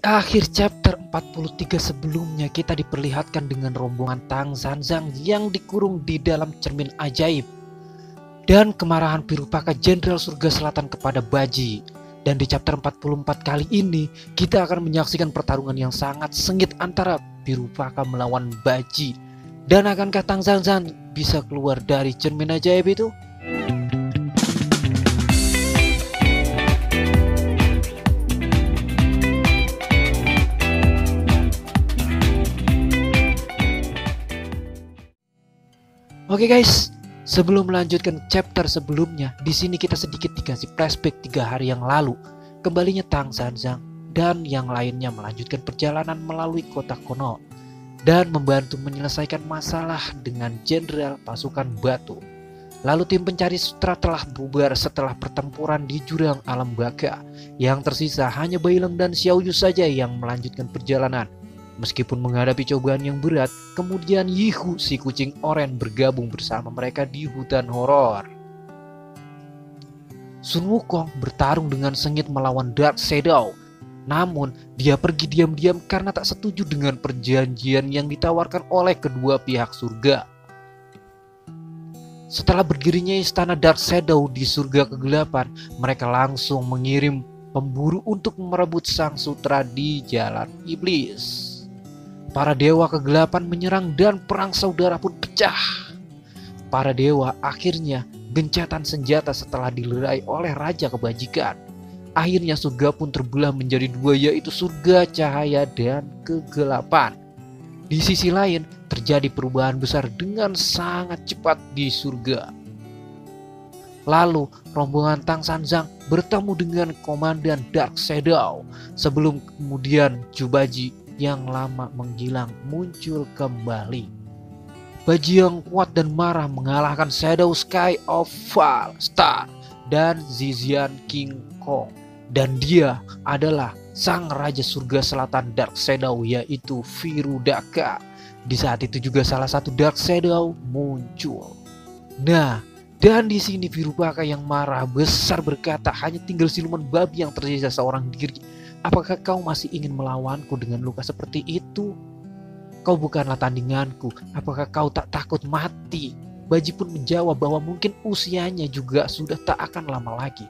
akhir chapter 43 sebelumnya kita diperlihatkan dengan rombongan Tang Zanzang yang dikurung di dalam cermin ajaib dan kemarahan Pirupaka Jenderal Surga Selatan kepada Baji. Dan di chapter 44 kali ini kita akan menyaksikan pertarungan yang sangat sengit antara Pirupaka melawan Baji. Dan akankah Tang Zanzang bisa keluar dari cermin ajaib itu? Oke guys, sebelum melanjutkan chapter sebelumnya, di sini kita sedikit dikasih flashback 3 hari yang lalu. Kembalinya Tang Zanzang dan yang lainnya melanjutkan perjalanan melalui kota Konoha dan membantu menyelesaikan masalah dengan Jenderal Pasukan Batu. Lalu tim pencari sutra telah bubar setelah pertempuran di jurang alam baka. Yang tersisa hanya Baileng dan Xiaoyu saja yang melanjutkan perjalanan. Meskipun menghadapi cobaan yang berat, kemudian Yihu si kucing oren bergabung bersama mereka di hutan horor. Sun Wukong bertarung dengan sengit melawan Dark Shadow. Namun, dia pergi diam-diam karena tak setuju dengan perjanjian yang ditawarkan oleh kedua pihak surga. Setelah berdirinya istana Dark Shadow di surga kegelapan, mereka langsung mengirim pemburu untuk merebut sang sutra di jalan iblis. Para dewa kegelapan menyerang dan perang saudara pun pecah. Para dewa akhirnya gencatan senjata setelah dilerai oleh Raja Kebajikan. Akhirnya surga pun terbelah menjadi dua, yaitu surga cahaya dan kegelapan. Di sisi lain terjadi perubahan besar dengan sangat cepat di surga. Lalu rombongan Tang Zanzang bertemu dengan komandan Dark Shadow sebelum kemudian Jubaji yang lama menghilang muncul kembali. Baji yang kuat dan marah mengalahkan Shadow Sky of Fall Star dan Zizian King Kong. Dan dia adalah sang Raja Surga Selatan Dark Shadow, yaitu Virudaka. Di saat itu juga salah satu Dark Shadow muncul. Nah, dan di sini Virudaka yang marah besar berkata, hanya tinggal siluman babi yang tersisa seorang diri. Apakah kau masih ingin melawanku dengan luka seperti itu? Kau bukanlah tandinganku. Apakah kau tak takut mati? Baji pun menjawab bahwa mungkin usianya juga sudah tak akan lama lagi.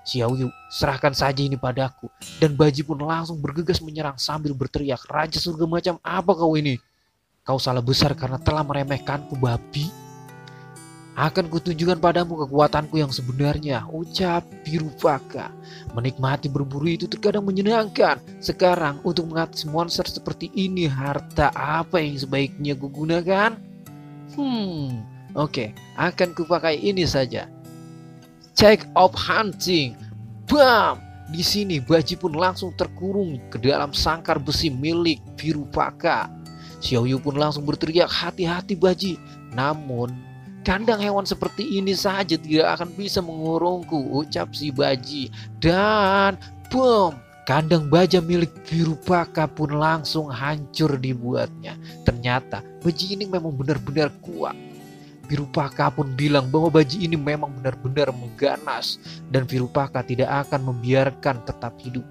Xiaoyu, serahkan saja ini padaku. Dan Baji pun langsung bergegas menyerang sambil berteriak, Raja Surga macam apa kau ini? Kau salah besar karena telah meremehkanku, babi. Akan kutunjukkan padamu kekuatanku yang sebenarnya, ucap Pirupaka. Menikmati berburu itu terkadang menyenangkan. Sekarang untuk mengatasi monster seperti ini, harta apa yang sebaiknya kugunakan? Oke, akan kupakai ini saja. Check of hunting. Bam! Di sini Baji pun langsung terkurung ke dalam sangkar besi milik Virupaka. Xiaoyu pun langsung berteriak, hati-hati Baji. Namun kandang hewan seperti ini saja tidak akan bisa mengurungku, ucap si Baji. Dan boom, kandang baja milik Virupaka pun langsung hancur dibuatnya. Ternyata Baji ini memang benar-benar kuat. Virupaka pun bilang bahwa Baji ini memang benar-benar mengganas dan Virupaka tidak akan membiarkan tetap hidup.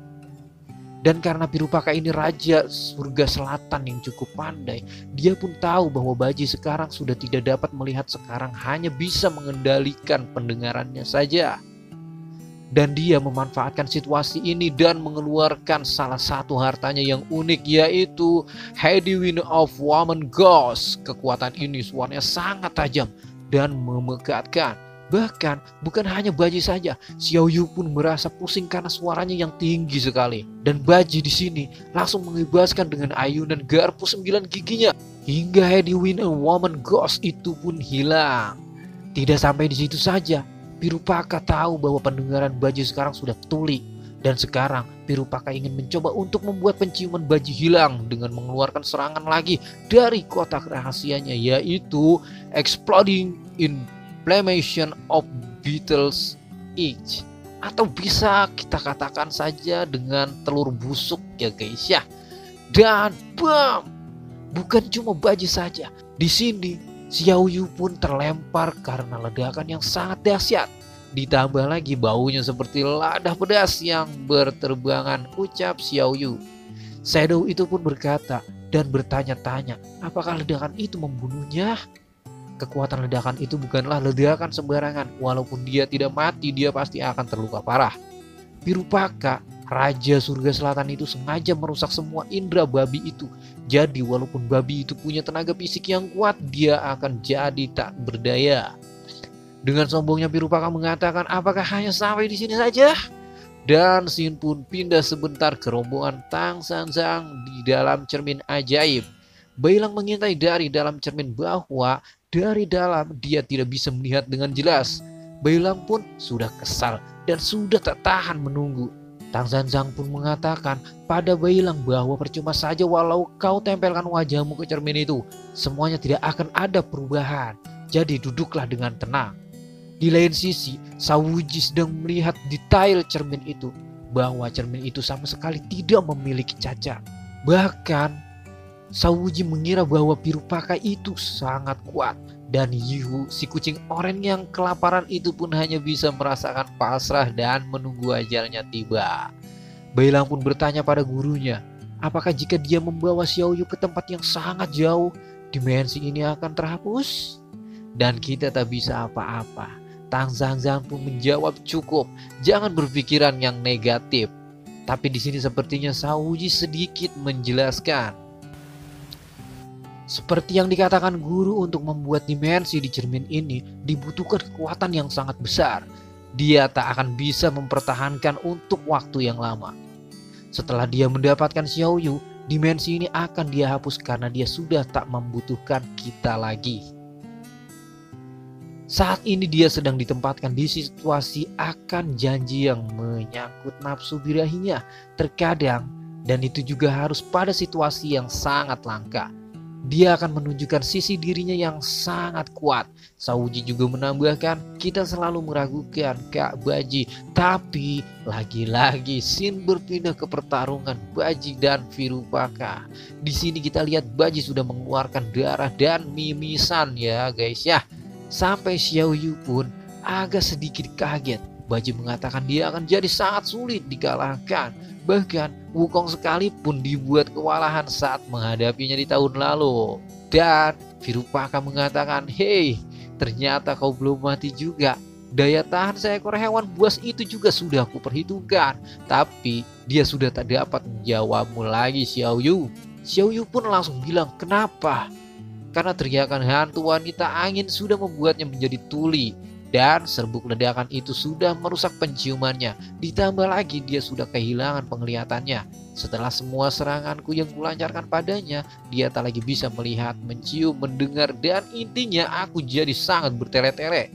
Dan karena Virupaka ini Raja Surga Selatan yang cukup pandai, dia pun tahu bahwa Baji sekarang sudah tidak dapat melihat, sekarang hanya bisa mengendalikan pendengarannya saja. Dan dia memanfaatkan situasi ini dan mengeluarkan salah satu hartanya yang unik, yaitu Hedewin of Woman Ghost. Kekuatan ini suaranya sangat tajam dan memekatkan. Bahkan bukan hanya Baji saja, Xiaoyu pun merasa pusing karena suaranya yang tinggi sekali. Dan Baji di sini langsung mengibaskan dengan ayunan garpu 9 giginya hingga Hedewin of Woman Ghost itu pun hilang. Tidak sampai di situ saja, Pirupaka tahu bahwa pendengaran Baji sekarang sudah tuli. Dan sekarang Pirupaka ingin mencoba untuk membuat penciuman Baji hilang dengan mengeluarkan serangan lagi dari kotak rahasianya, yaitu Exploding Inflammation of Beetle's Egg. Atau bisa kita katakan saja dengan telur busuk ya guys ya. Dan bam! Bukan cuma Baji saja. Di sini Xiaoyu pun terlempar karena ledakan yang sangat dahsyat. Ditambah lagi baunya seperti lada pedas yang berterbangan, ucap Xiaoyu. Shadow itu pun berkata dan bertanya-tanya, apakah ledakan itu membunuhnya? Kekuatan ledakan itu bukanlah ledakan sembarangan. Walaupun dia tidak mati, dia pasti akan terluka parah. Virupaka, Raja Surga Selatan itu sengaja merusak semua indera babi itu. Jadi walaupun babi itu punya tenaga fisik yang kuat, dia akan jadi tak berdaya. Dengan sombongnya Virupaka mengatakan, apakah hanya sampai di sini saja? Dan Shin pun pindah sebentar ke rombongan Tang Sanzang di dalam cermin ajaib. Bailang mengintai dari dalam cermin bahwa dari dalam dia tidak bisa melihat dengan jelas. Bailang pun sudah kesal dan sudah tak tahan menunggu. Tang Sanzang pun mengatakan pada Bailang bahwa percuma saja walau kau tempelkan wajahmu ke cermin itu, semuanya tidak akan ada perubahan. Jadi duduklah dengan tenang. Di lain sisi, Shao-Wuji sedang melihat detail cermin itu, bahwa cermin itu sama sekali tidak memiliki cacat. Bahkan Shao-Wuji mengira bahwa Virupaka itu sangat kuat, dan Yihu, si kucing oranye yang kelaparan itu pun hanya bisa merasakan pasrah dan menunggu ajalnya tiba. Bailang pun bertanya pada gurunya, apakah jika dia membawa Xiaoyu ke tempat yang sangat jauh, dimensi ini akan terhapus? Dan kita tak bisa apa-apa. Tang Sanzang pun menjawab, cukup, jangan berpikiran yang negatif. Tapi di sini sepertinya Shao-Wuji sedikit menjelaskan. Seperti yang dikatakan guru, untuk membuat dimensi di cermin ini dibutuhkan kekuatan yang sangat besar. Dia tak akan bisa mempertahankan untuk waktu yang lama. Setelah dia mendapatkan Xiaoyu, dimensi ini akan dia hapus karena dia sudah tak membutuhkan kita lagi. Saat ini dia sedang ditempatkan di situasi akan janji yang menyangkut nafsu birahinya terkadang, dan itu juga harus pada situasi yang sangat langka. Dia akan menunjukkan sisi dirinya yang sangat kuat. Shao-Wuji juga menambahkan, kita selalu meragukan Kak Baji, tapi lagi-lagi Shin berpindah ke pertarungan Baji dan Virupaka. Di sini kita lihat Baji sudah mengeluarkan darah dan mimisan ya guys ya. Sampai Xiaoyu pun agak sedikit kaget. Baji mengatakan dia akan jadi sangat sulit dikalahkan. Bahkan Wukong sekalipun dibuat kewalahan saat menghadapinya di tahun lalu. Dan Virupaka mengatakan, hei, ternyata kau belum mati juga. Daya tahan seekor hewan buas itu juga sudah aku perhitungkan. Tapi dia sudah tak dapat menjawabmu lagi Xiaoyu. Xiaoyu pun langsung bilang, kenapa? Karena teriakan hantu wanita angin sudah membuatnya menjadi tuli. Dan serbuk ledakan itu sudah merusak penciumannya. Ditambah lagi dia sudah kehilangan penglihatannya. Setelah semua seranganku yang kulancarkan padanya, dia tak lagi bisa melihat, mencium, mendengar, dan intinya aku jadi sangat bertele-tele.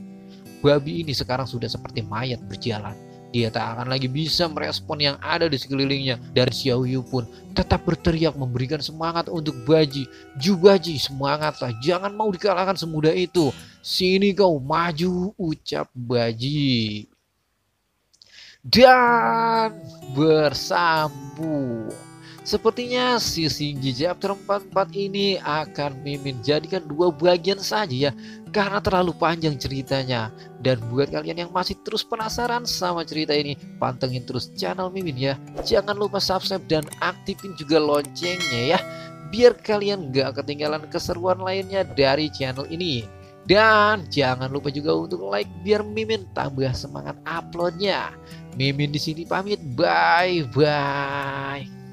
Babi ini sekarang sudah seperti mayat berjalan. Dia tak akan lagi bisa merespon yang ada di sekelilingnya. Dan Xiaoyu pun tetap berteriak memberikan semangat untuk Baji. Ju Baji, semangatlah, jangan mau dikalahkan semudah itu. Sini kau, maju, ucap Baji. Dan bersambung. Sepertinya si Shinji chapter 44 ini akan Mimin jadikan 2 bagian saja ya, karena terlalu panjang ceritanya. Dan buat kalian yang masih terus penasaran sama cerita ini, pantengin terus channel Mimin ya. Jangan lupa subscribe dan aktifin juga loncengnya ya, biar kalian gak ketinggalan keseruan lainnya dari channel ini. Dan jangan lupa juga untuk like biar Mimin tambah semangat uploadnya. Mimin di sini pamit, bye bye.